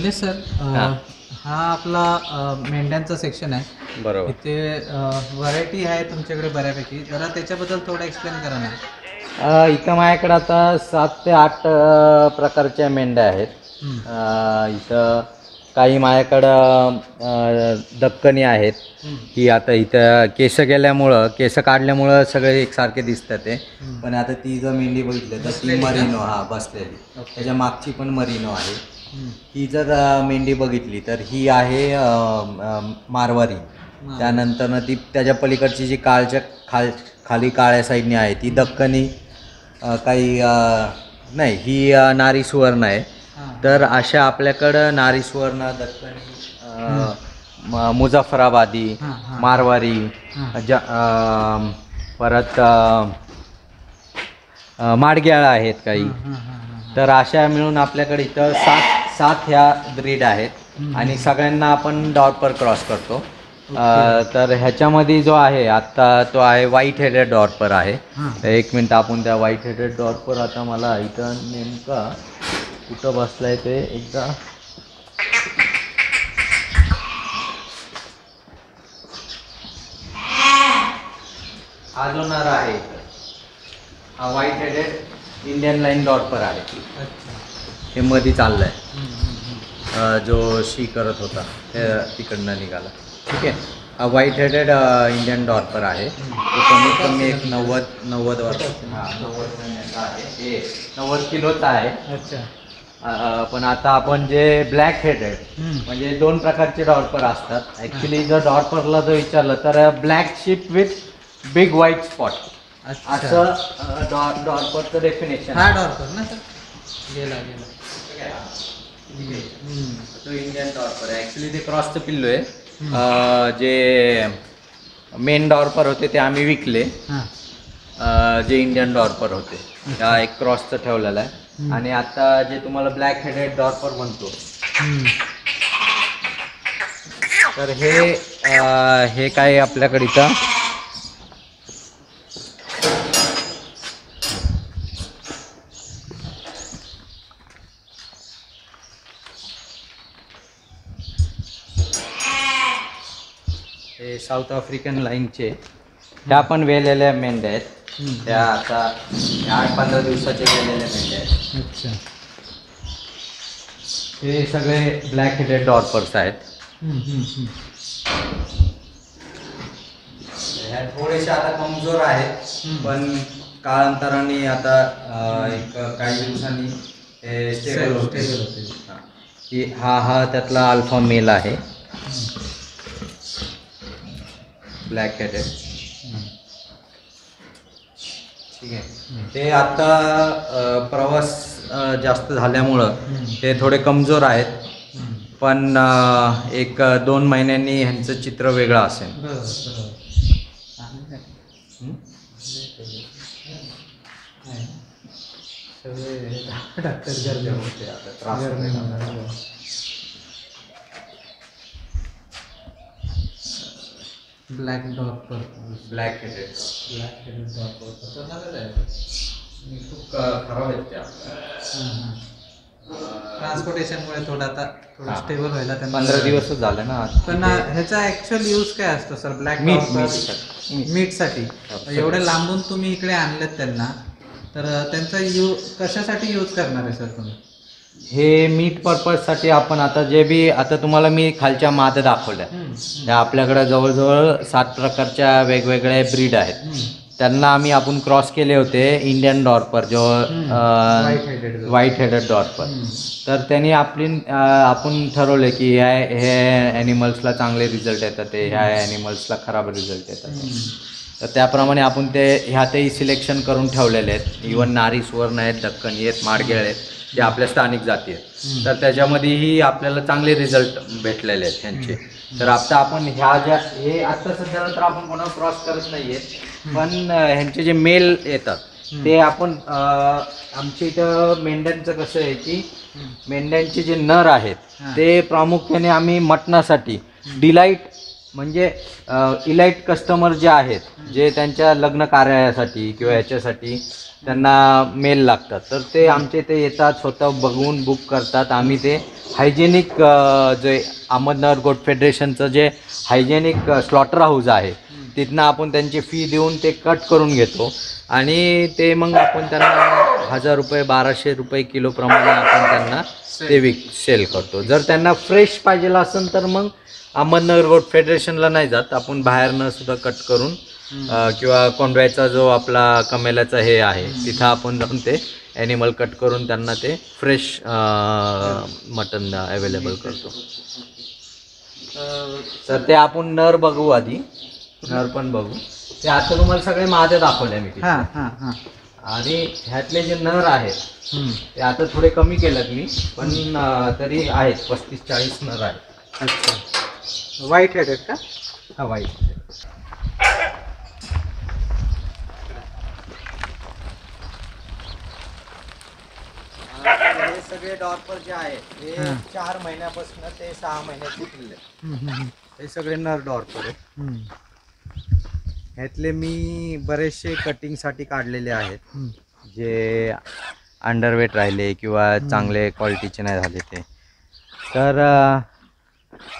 Nilesh sir, हा आपला मेंढ्यांचा सेक्शन आहे. बरोबर. इथे व्हरायटी आहे तुमच्याकडे बऱ्यापैकी. जरा त्याच्याबद्दल थोडं एक्सप्लेन करा ना. इथं माझ्याकडे आता 7 ते 8 प्रकारच्या मेंढ्या आहेत. इथं काही माझ्याकडं दक्कनी आहेत. की आता इथं केस गेल्यामुळं, केस काढल्यामुळं सगळे एकसारखे दिसतात ते. पण आता ती जर मेंढी बघितली तर ती मरिनो, बसलेली. त्याच्या मागची पण मरिनो आहे. ही जर मेंढी बघितली तर ही आहे मारवारी. त्यानंतर ती त्याच्या पलीकडची जी खाली काळ्या साईडने आहे ती दक्कनी. काही नाही, ही नारी सुवर्ण आहे. तर अशा आपल्याकडं नारी सुवर्ण, दक्कनी, मुझफ्फराबादी, मारवारी, परत माडग्याळ आहेत काही. तर अशा मिळून आपल्याकडे इथं सात ह्या ब्रीड आहेत आणि सगळ्यांना आपण डॉर्पर क्रॉस करतो. तर ह्याच्यामध्ये जो आहे आत्ता तो आहे व्हाईट हेडेड डॉर्पर आहे. एक मिनटं, आपण त्या व्हाईट हेडेड डॉर्पर, आता मला इथं नेमका कुठं बसलाय ते एकदा. हा जो नर आहे हा व्हाईट हेडेड इंडियन लाईन डॉर्पर आहे. हे मध्ये चाललंय, जो शी करत होता तिकडनं निघाला. ठीक आहे. हा व्हाईट हेडेड इंडियन डॉर्पर आहे. तो कमीत कमी एक 90 वर्ष, 90 महिन्याचा आहे. हे 90 किलोचा आहे. अच्छा. पण आता आपण जे ब्लॅक हेडेड, म्हणजे 2 प्रकारचे डॉर्पर असतात. ॲक्च्युली जर डॉर्परला जर विचारलं तर black ship with big white spot, असं डॉर्परचं डेफिनेशन. हा डॉर्पर ना सर? गेला. तो इंडियन डॉर्पर आहे. ॲक्च्युली ते क्रॉसचं पिल्लू आहे. जे मेन डॉर्पर होते ते आम्ही विकले. जे इंडियन डॉर्पर होते त्या एक क्रॉसचं ठेवलेलं आहे. आणि आता जे तुम्हाला ब्लॅक हेडेड डॉर्पर म्हणतो, तर हे काय आपल्याकडे इथं हे साऊथ आफ्रिकन लाईनचे, ह्या पण वेलेल्या मेंढ्या आहेत. त्या आता 8-15 दिवसाचे वेलेल्या मेंढ्या आहेत. अच्छा. हे सगळे ब्लॅक हेडेड डॉर्पर्स आहेत. ह्या थोडेसे आता कमजोर आहेत, पण काळांतराने आता काही दिवसांनी हे स्टेबल होते. हा त्यातला अल्फा मेल आहे, ब्लॅक हेडेड. ठीक आहे. ते आता प्रवास जास्त झाल्यामुळं ते थोडे कमजोर आहेत. पण 1-2 महिन्यांनी ह्यांचं चित्र वेगळं असेल. ब्लॅक डॉर्पर, ब्लॅक हेडेड डॉर्पर खूप खराब आहेत त्या. ट्रान्सपोर्टेशनमुळे थोडं स्टेबल व्हायला त्यांना 15 दिवसच झाले ना. पण ह्याचा ॲक्च्युअल यूज काय असतो सर? ब्लॅक मीटसाठी. एवढे लांबून तुम्ही इकडे आणलेत त्यांना, तर त्यांचा कशासाठी यूज करणार आहे सर तुम्ही? हे मीट पर्पजसाठी आपण आता तुम्हाला मी खालच्या माद दाखवल्या, त्या आपल्याकडे जवळजवळ 7 प्रकारच्या वेगवेगळ्या ब्रीड आहेत. त्यांना आपण क्रॉस केले होते इंडियन डॉर्पर, जो व्हाईट हेडेड डॉर्पर. तर त्यांनी आपण ठरवले की ह्या ॲनिमल्सला चांगले रिझल्ट येतात, ह्या ॲनिमल्सला खराब रिझल्ट येतात. तर त्याप्रमाणे आपण ह्यातही सिलेक्शन करून ठेवलेले आहेत. इवन नारी सुवर्ण आहेत, दक्कनी आहेत, माडगेळ आहेत, जे आपल्या स्थानिक जाती आहेत. तर त्याच्यामध्येही आपल्याला चांगले रिझल्ट भेटलेले आहेत ह्यांचे. तर आता आपण हे आत्ता सध्या तर आपण कोणाला क्रॉस करत नाही आहेत, पण ह्यांचे जे मेल येतात ते आपण आमच्या इथं मेंढ्यांचं कसं आहे की मेंढ्यांचे जे नर आहेत ते प्रामुख्याने आम्ही मटणासाठी डिलाईट, म्हणजे इलाईट कस्टमर जे आहेत, जे त्यांच्या लग्न कार्यासाठी किंवा ह्याच्यासाठी त्यांना मेल लागतात, तर ते आमचे ते येतात, स्वतः बघून बुक करतात. आम्ही ते हायजेनिक जे अहमदनगर गोट फेडरेशनचं जे हायजेनिक स्लॉटर हाऊस आहे तिथनं आपण त्यांची फी देऊन ते कट करून घेतो आणि ते मग आपण त्यांना 1000 रुपये 1200 रुपये किलोप्रमाणे आपण त्यांना ते सेल करतो. जर त्यांना फ्रेश पाहिजे असेल तर मग अहमदनगर गोट फेडरेशनला नाही जात, आपण बाहेरनं सुद्धा कट करून किंवा कोंडव्याचा जो आपला कमेल्याचा हे आहे तिथं आपण जाऊन ते ॲनिमल कट करून त्यांना ते फ्रेश मटन अवेलेबल करतो. तर ते आपण नर बघू आधी, नर पण बघू. ते आता तुम्हाला सगळे माझे दाखवले मी तिथे. आणि ह्यातले जे नर आहेत ते आता थोडे कमी केलेत मी, पण तरी आहेत 35-40 नर आहेत. अच्छा, व्हाईट हेडेड का? हा, व्हाईट. हे सगळे डॉर्पर जे आहेत हे 4 महिन्यापासून ते 6 महिन्याचे पिल्ले, हे सगळे नर डॉर्पर आहे. ह्यातले मी बरेचसे कटिंगसाठी काढलेले आहेत, जे अंडरवेट राहिले किंवा चांगले क्वालिटीचे नाही झाले ते. तर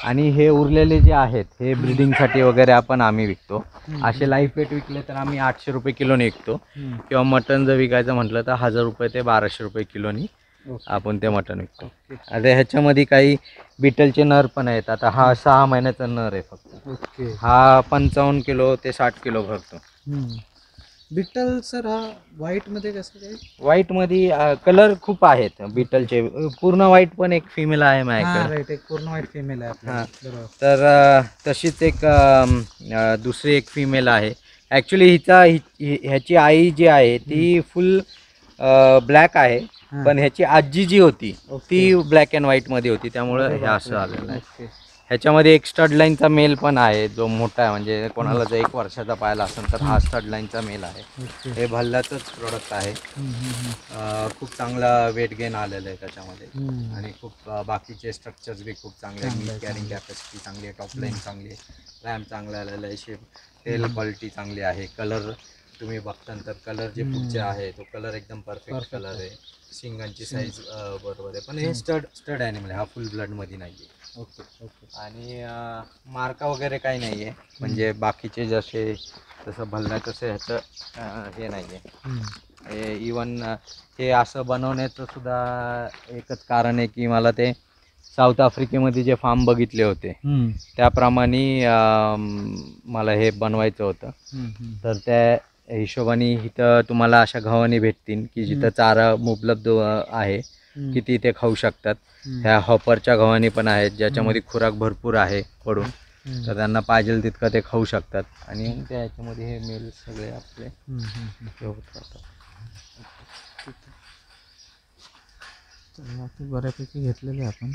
आणि हे उरलेले जे आहेत हे ब्रीडिंगसाठी वगैरे आम्ही विकतो. असे लाईफ वेट विकले तर आम्ही 800 रुपये किलोने विकतो, किंवा मटन जर विकायचं म्हटलं तर 1000 रुपये ते 1200 रुपये किलोनी आपण ते मटन विकतो. आता ह्याच्यामध्ये काही बिटलचे नर पण आहेत. आता हा 6 महिन्याचा नर आहे फक्त. हा 55 किलो ते 60 किलो भरतो. बिटल सर हा व्हाईट मध्ये कसं काय? व्हाईट मध्ये कलर खूप आहेत बिटलचे. पूर्ण व्हाईट पण एक फिमेल आहे माझ्याकडे. एक पूर्ण व्हाईट फिमेल आहे. हां, तर तशीच एक दुसरी एक फिमेल आहे. ॲक्च्युली ह्याची आई जी आहे ती फुल ब्लॅक आहे, पण ह्याची आजी जी होती ती ब्लॅक अँड व्हाईट मध्ये होती, त्यामुळं हे असं आलेलं आहे. ह्याच्यामध्ये एक स्टड लाईनचा मेल पण आहे जो मोठा आहे, म्हणजे कोणाला जर 1 वर्षाचा पाहिला असेल तर हा स्टड लाईनचा मेल आहे. हे भल्ल्याचंच प्रोडक्ट आहे. खूप चांगला वेट गेन आलेलं आहे त्याच्यामध्ये, आणि खूप बाकीचे स्ट्रक्चर्स बी खूप चांगले आहे. मीट कॅरिंग कॅपॅसिटी चांगली आहे, टॉप लाईन चांगली आहे, रॅम्प चांगला आलेला आहे, शेप तेल क्वालिटी चांगली आहे. कलर तुम्ही बघता तर कलर जे पुढचे आहे तो कलर एकदम परफेक्ट कलर आहे. शिंगांची साईज बरोबर आहे, पण हे स्टड ॲनिमल आहे, हा फुल ब्लडमध्ये नाही आहे. आणि मार्का वगैरे काही नाही आहे, म्हणजे बाकीचे जसं भल्ला तसं ह्याचं हे नाही आहे. इवन हे असं बनवण्याचं सुद्धा एकच कारण आहे की मला ते साऊथ आफ्रिकेमध्ये जे फार्म बघितले होते त्याप्रमाणे मला हे बनवायचं होतं. तर त्या हिशोबाने इथं तुम्हाला अशा गव्हाणी भेटतील की जिथं चारा उपलब्ध आहे, की तिथे खाऊ शकतात. ह्या हॉपरच्या गव्हाणी पण आहेत ज्याच्यामध्ये खुराक भरपूर आहे पडून, तर त्यांना पाहिजे तितकं ते खाऊ शकतात. आणि त्या ह्याच्यामध्ये हे मेल सगळे आपले होत राहतात. बऱ्यापैकी घेतलेले आपण.